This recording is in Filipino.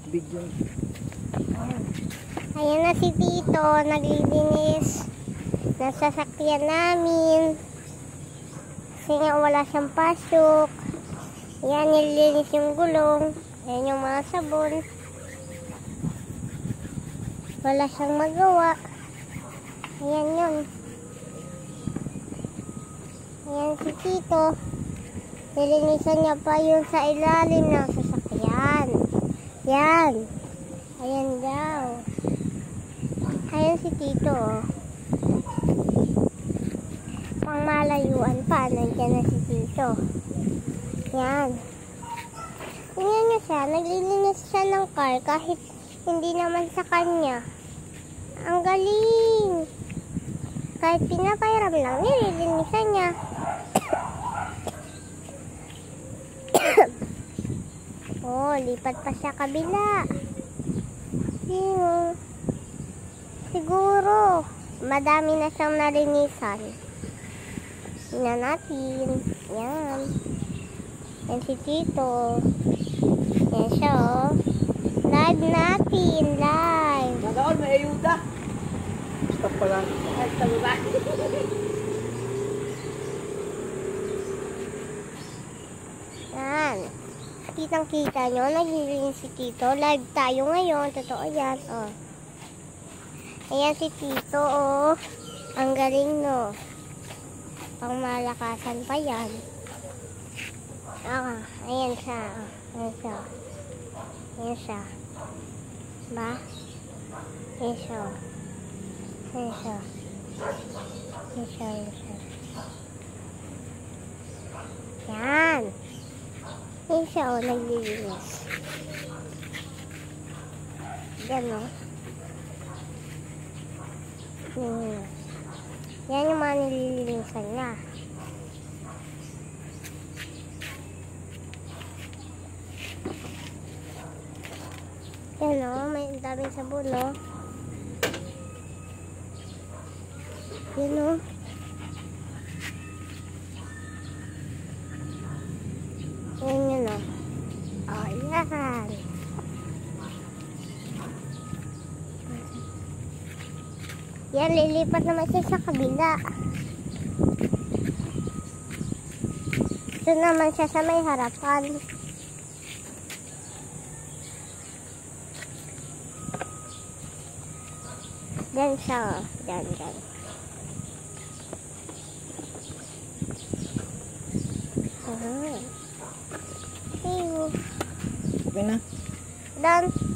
Video. Ayan na si Tito, naglilinis ng sasakyan namin. Kasi nga wala siyang pasok. Ayan, nililinis yung gulong. Ayan yung mga sabon. Wala siyang magawa. Ayan yun. Ayan si Tito. Nilinisan niya pa yung sa ilalim ng sasakyan. Yan. Ayan daw. Ayan si Tito. Pang malayuan pa. Nandiyan na si Tito. Yan. Tingnan niyo siya. Naglilinis siya ng car kahit hindi naman sa kanya. Ang galing. Kahit pinapairam lang, nililinisan niya. Oh, lipat pa siya kabila. Siguro, madami na siyang nalinisan. Tingnan natin. Yan. Yan si Tito. Yan siya, oh. Live natin. Live. Nagaon, may ayuda. Stop pa lang. Ay, stop ba? Yan. Kitang-kita nyo, naglilinis si Tito. Live tayo ngayon. Totoo yan. Oh. Ayan si Tito, oh. Ang galing, no. Pang malakasan pa yan. Ah, ayan siya. Ayan siya. Ayan siya. Ba? Ayan siya. Ayan siya. Ayan siya. Ayan siya. Yan. Ayan siya, oh. Naglilinis. Yan, oh. Yan yung mga nililinisan niya. Yan, o, may daming sabon, o. Yan, o. Yan yun, o. O, yan. Yan, lilipat naman siya sa kabila. Ito naman siya sa may harapan. Diyan siya. Diyan, diyan. Okay. Okay na. Done.